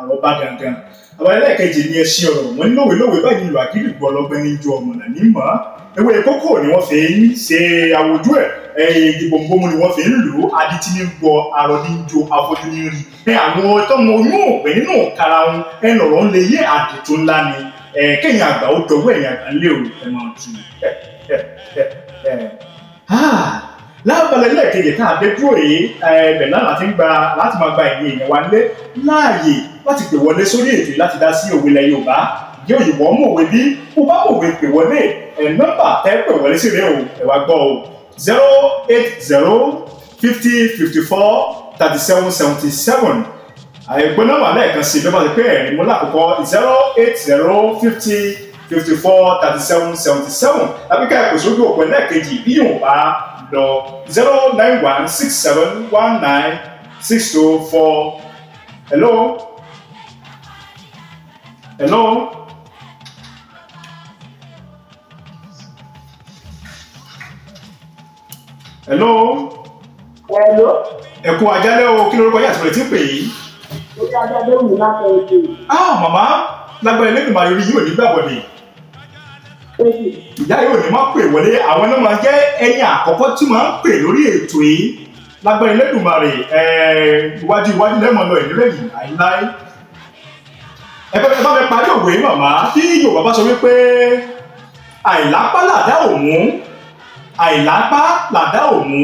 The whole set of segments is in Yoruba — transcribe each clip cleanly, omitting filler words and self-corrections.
àrọ́bá gangan àwọn ẹlẹ́ẹ̀kejì ní ẹṣin ọ̀rọ̀ wọn lówe báyìí lò àgídìgbò ọlọ́gbẹ́ ní ju ọmọ náà ní mọ́ ewé kókò ni wọ́n fi ń ṣe àwòjú ìgbòǹgbòmù ni wọ́n fi ń lò adití ní gbọ́ arọ́dí ń jo afọ́jú ní rí àwọn tọ́mọ oyún òpè nínú kára wọn lọ̀rọ̀ ń lè yé àdìtú ńlá ni kéèyàn àgbà ó dọ̀wọ́ ẹ̀yìn àgbà ńlẹ̀ òru máa tù lábàlẹ̀ lẹ́ẹ̀kejì tá a dé dúró yìí ẹ̀bẹ̀ náà láti máa gba ìyẹn èèyàn wa lé láàyè láti pè wọlé sórí ètò láti dá sí òwe ilẹ̀ Yorùbá ìdí òyìnbó mọ̀wé bí ó bá mọ̀wé pè wọlé nọ́mbà tẹ́ pè wọlé sí rẹ̀ o ẹ̀ wá gbọ́ o 08050543777 àìgbọ́n nọ́mbà lẹ́ẹ̀kan sí lọ́ba ti pé ẹ̀rín mú lákòókò 08050543777 tàbí ká ẹ̀kọ́ sójú òpó ẹlẹ́ẹ̀kejì bí yóò bá lọ 09167196244. Hello. Hello. Hello. Hello. Ẹ kú àjálẹ́ o, kí lórúkọ yín àti ìrètí pè yìí? Ó ti àjálẹ́ òun láti ẹ̀jẹ̀. Màmá lágbára ilé ìgbìmọ̀ ayọ̀rí yóò ní gbàgbọ́dé. Ìyá yóò ní máa pè wọlé àwọn náà máa jẹ́ ẹ̀yìn àkọ́kọ́ tí máa ń pè lórí ètò yìí lágbára Elédùmarè iwájú lẹ́mọ̀ lọ ìdílé yìí àìláì. Ẹ bá mi parí òwe màmá tí Yorùbá bá sọ wípé àìlápá làdá òmú àìlápá làdá òmú.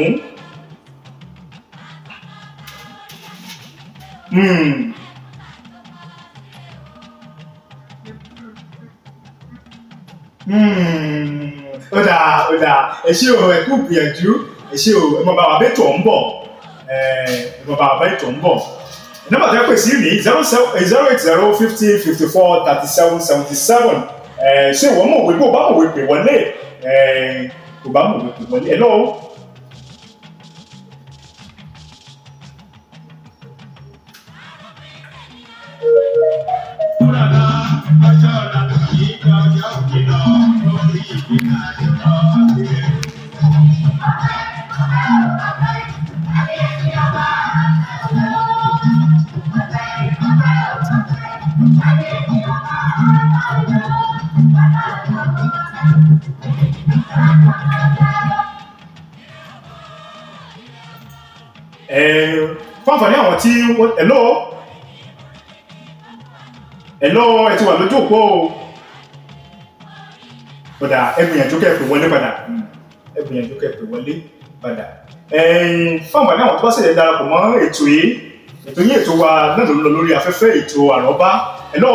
Ó dáa ẹ ṣé o ẹ kú gbìyànjú ẹ ṣé o ẹ mọ bá wa bẹ tó ń bọ̀ nọ́mbà tẹ́ pè sí ní 08050543777 ṣé ìwọ mọ̀wé bó bá mọ̀wé pè wọlé hello. Fún àǹfààní àwọn tí hello ẹ ti wà lójú òpó padà ẹgbìyànjú kẹ́ẹ̀pẹ̀ wọlé padà fún àǹfààní àwọn tó bá ṣẹ̀lẹ̀ darapọ̀ mọ́ ètò yìí ètò wa náà ló lọ lórí afẹ́fẹ́ ètò àrọ́bá hello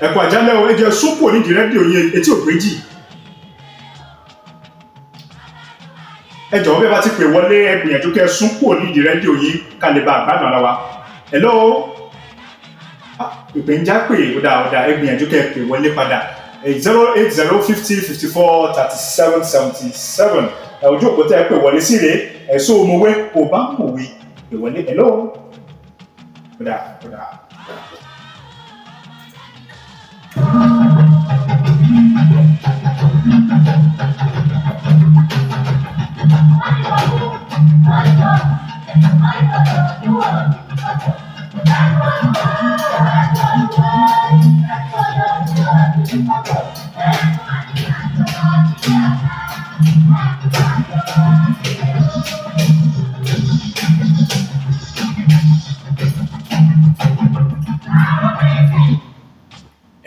ẹ kú àjálẹ́ o ẹ jẹ́ súnkù onídìí rédíò yìí etí ògbéjì ẹ jọ̀wọ́ bẹ́ẹ̀ bá ti pè wọlé ẹ gbìyànjú kẹ́ súnkù onídìí rédíò yìí ká lè bá àgbàdàn ara wa hello ìpè ń já pè ó dáa ẹ gbìyànjú kẹ́ pè wọlé padà 08050543777 ojú òpó tẹ́ ẹ pè wọlé sí rèé ẹ̀sọ́ òmùwé kò bá mọ̀wé pè wọlé hello ó dáa.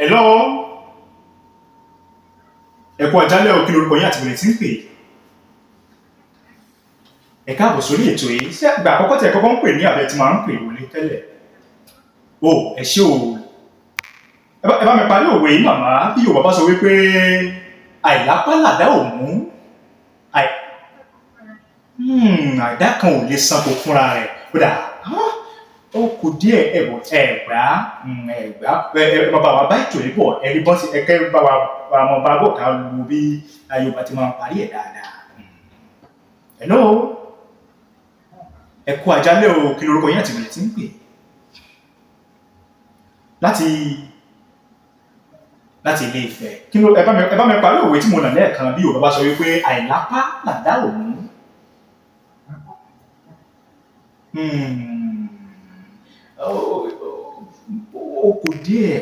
Hello. Ẹ kú àjálẹ́ o kí lórúkọ yín àti ìbẹ̀rẹ̀ tí ń pè. Ẹ káàbọ̀ sórí ètò yìí. Ṣé àgbà àkọ́kọ́ tí ẹ kọ́kọ́ ń pè ní àbẹ̀ tí máa ń pè wọlé tẹ́lẹ̀? Ẹ ṣé o. Ẹ bá mi parí òwe yìí màmá bí Yorùbá bá sọ wípé àìlápá làdá òmú. Àdá kan ò lè sanko fúnra rẹ̀. Kódà ó kù díẹ̀ ẹ̀gbá bàbá wa bá ètò yìí bọ̀ ẹ̀rí bọ́n sí ẹ̀kẹ́ bàbá ọmọ bá bọ̀ ká lu bí Yorùbá ti máa ń parí ẹ̀ dáadáa. Hello ẹ kú àjálẹ́ o kí lórúkọ yín àti ìbẹ̀rẹ̀ tí ń pè láti Ilé Ifẹ̀ kí ló ẹ bá mi parí òwe tí mo nà lẹ́ẹ̀kan bí Yorùbá bá sọ wípé àìlápá làdá òmú. ó kù díẹ̀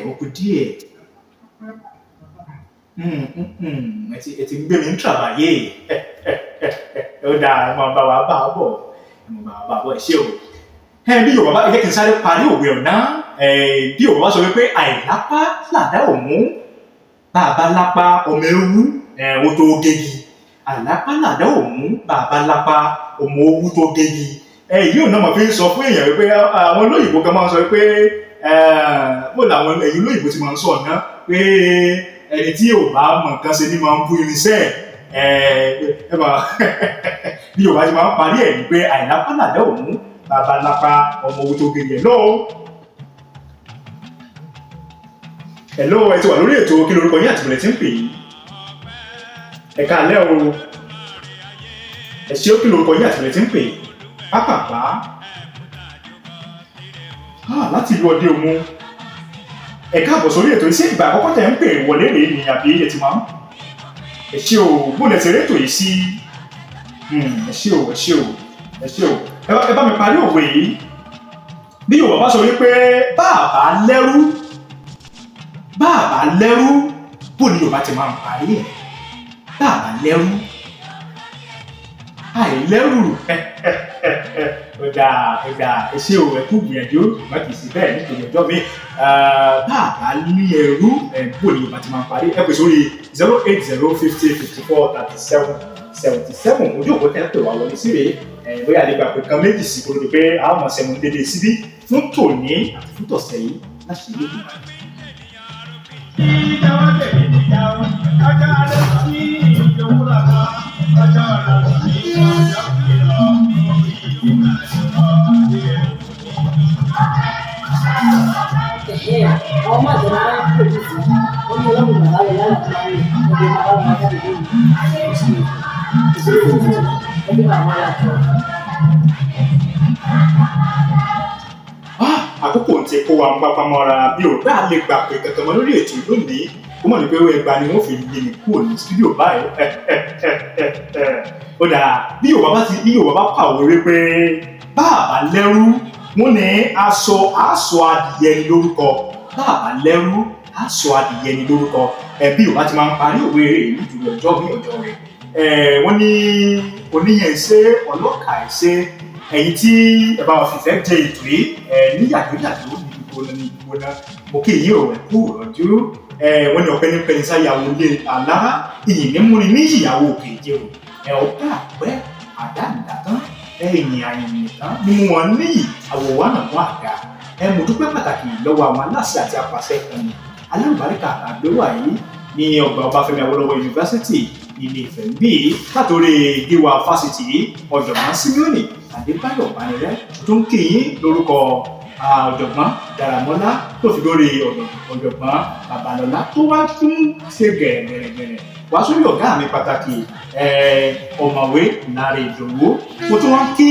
ẹ ti gbé mi ń travayé ó dáa ẹ máa bá wa bá a bọ̀ ẹ ṣé o. Bí Yorùbá bá jẹ́ kí n sáré parí òwe ọ̀nà bí Yorùbá bá sọ wípé àìlápá làdá òmú bàbá lápá ọmọ ewu ó tó gégi àìlápá làdá òmú bàbá lápá ọmọ ewu tó gégi yóò náà máa fi sọ fún èèyàn wípé àwọn olóyìnbó kan máa ń sọ wípé bó làwọn ẹ̀yin olóyìnbó ti máa ń sọ ọ̀nà pé ẹni tí yóò bá mọ̀ nǹkan ṣe ni máa ń bú irinṣẹ́ bí Yorùbá ti máa ń parí ẹ̀ ní pé àìlápá làdá òmú bàbá lápá ọmọ owó tó gègé hello ẹ ti wà lórí ètò kí lorúkọ yín àti bẹ̀rẹ̀ tí ń pè yín ẹ káalẹ́ o ẹ ṣé kí lorúkọ yín àti bẹ̀rẹ̀ tí ń pè yín pápápá láti ìlú ọdẹ òmu ẹ káàbọ̀ sórí ètò iṣẹ́ ìgbà àkọ́kọ́ tẹ̀ ń pè wọlé rèé ni àbí ẹ ti máa ń ẹ ṣé o bóun ẹ ti rétò yìí sí ẹ ṣé o ẹ bá mi parí òwe yìí bí Yorùbá bá sọ wípé bàbá lẹ́rú bó ni Yorùbá ti máa ń parí ẹ̀ bàbá lẹ́rú àìlẹ́rù ó dáa ẹ ṣé o ẹ kú gbìyànjú má kì í sí bẹ́ẹ̀ nítorí ọjọ́ mi bàbá ní ẹrú bó ni Yorùbá ti máa ń parí ẹ pè sórí 08050543777 ojú òkú tẹ́ ń pè wá wọlé síre bóyá àlegbà pé kan méjì sí kó ló dé pé àwọn ọmọ ṣẹ̀mú dédé síbí fún tòní àti fún tọ̀sẹ̀ yìí láti ṣe lóògùn. Ìjọba tẹ̀lé níyàwó, ọjọ́ alẹ́ sí ìjọba ọjọ́ ọ̀la sí ọjọ́ ìlọ orí ìwúrà ọmọ àgbẹ̀ máa ń pè é sí orí ọlọ́run bàbá rẹ̀ láti máa ń ẹgbẹ́ bàbá rẹ̀ láti lè ẹgbẹ́ bàbá rẹ̀ àtọ̀. Àkókò tí kó wa ń pápá mọ́ra bí ò bá lè gbà pé kankan mọ́ lórí ètò lónìí kó mọ̀ ní pé ẹgbàá ni wọ́n fi gbé ní kúrò ní stúdíò báyìí ó dáa bí Yorùbá bá pàwọ́ rí pé bàbá lẹ́rú wọ́n ní aṣọ adìyẹ ni lórúkọ bàbá lẹ́rú aṣọ adìyẹ ni lórúkọ bí Yorùbá ti máa ń parí òwe rẹ̀ nítorí ọjọ́ bí ọjọ́ rẹ̀ wọ́n ní oníyẹn ṣe ọlọ́kà ṣe ẹ̀yin tí ẹ bá wà fìfẹ́ jẹ ètò yìí ní yàgòyàgò ní ìgbóná mo kí yìí ò ẹ̀kú ọ̀jú wọ́n ní ọ̀pẹ ní pẹ̀lísà ìyàwó ilé alára ìyìn ní múni ní ìyàwó òkè ìjẹun ọ̀pẹ àpẹ́ àdánidàtán ẹ̀yìn àyìnbí tán ni mo wọ́n ní àwòwá náà wọ́n àga mo dúpẹ́ pàtàkì lọ́wọ́ àwọn aláṣẹ àti apàṣẹ ìkànnì alábàárìkà àgbéwà yìí ní ọgbà Ọbáfẹ́mi Awólọ́wọ̀ yunifásitì ilé Ifẹ̀ ń bí látòrí gíwá fásitì ọ̀jọ̀gbọ́n Símíọ́nì Adébáyọ̀ Bánirẹ́ tó ń kéyìn lórúkọ ọ̀jọ̀gbọ́n Dáramọ́lá tó fi lórí ọ̀jọ̀gbọ́n Babalọ́lá tó wá tún ṣe gẹ̀rẹ́gẹ̀rẹ́ wá sórí ọ̀gá mi pàtàkì ọ̀mọ̀wé Láre Ìdòwú mo tún wá kí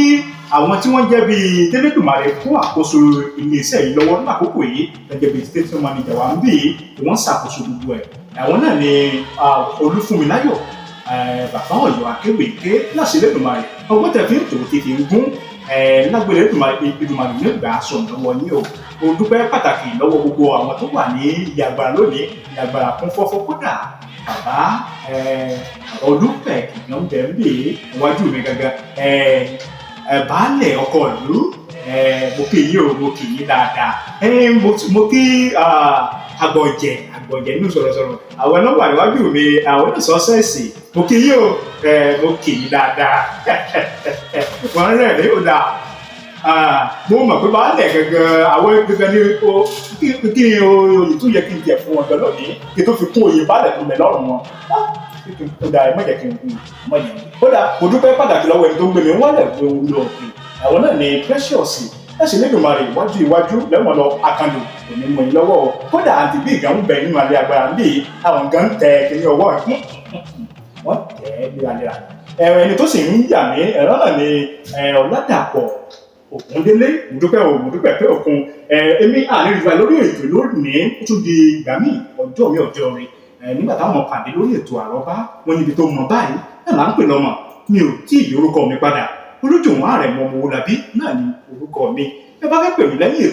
àwọn tí wọ́n jẹ́ bíi tẹ́lẹ̀dùmarè fún àkóso iléeṣẹ́ yìí lọ́wọ́ ní àkókò yìí gẹ́gẹ́ bíi station manager wa ń bí wọ́n ṣàkóso gbogbo ẹ̀ àwọn náà ni Olúfúnmiláyọ̀ bàbá Ọ̀yọ́ akéwèké láṣẹ lẹ́dùmarè ọgbọ́n tẹ̀ fi ń tò tètè ń gún lágbèrè Èdùmàrè nígbà sọ̀nà wọ̀nyí o mo dúpẹ́ pàtàkì lọ́wọ́ gbogbo àwọn tó wà ní ilé agbára lónìí ilé agbára kún fọ́fọ́ kódà bàbá Olúfẹ̀ kìnìún bẹ̀ ń bè iwájú mi gangan baálẹ̀ ọkọ ìlú mo kí yín o mo kí yín dáadáa mo kí àgbọ̀jẹ̀ nínú sọ̀rọ̀sọ̀rọ̀ àwọn náà wà níwájú mi àwọn náà sọ́sẹ̀sì mo kí yín o mo kí yín dáadáa wọ́n rẹ̀ ní ọ̀dà mo mọ̀ pé baálẹ̀ gangan àwọn gangan ní o kí ni oyè tó yẹ kí n jẹ fún wọn gan lónìí kí n tó fi kún oyè baálẹ̀ tó lẹ̀ lọ́rùn wọn ó dáa ẹ má jẹ́ kí n kú mọ́ yẹn ó dáa kò dúpẹ́ pàtàkì lọ́wọ́ ẹni tó ń gbé mi wọ́n lẹ̀ gbé owó lọ pé àwọn náà ní Precious láti lẹ́dùnmarè iwájú lẹ́wọ̀n lọ akandò kò ní mọ̀ yín lọ́wọ́ o kódà àti bí ìgbà ń bẹ nínú alẹ́ agbára ń bì àwọn gan ń tẹ kíní ọwọ́ wọ́n tẹ̀ ẹ́ léraléra ẹni tó sì ń yà mí ẹ̀rọ náà ni Ọ̀làdàpọ̀ Ògúndélé mo dúpẹ́ pé òkun èmi àlejò lórí ètò lónìí ó tún di ìgbà míì ọjọ́ rẹ̀ nígbà táwọn pàdé lórí ètò àrọ́bá wọn níbi tó mọ báyìí náà là ń pè lọ́mọ mi ò tí ì orúkọ mi padà Olójúwọ̀n Àrẹ̀mọ Ọmọwúrabí náà ni orúkọ mi ẹ bá fẹ́ pè mí lẹ́yìn ètò.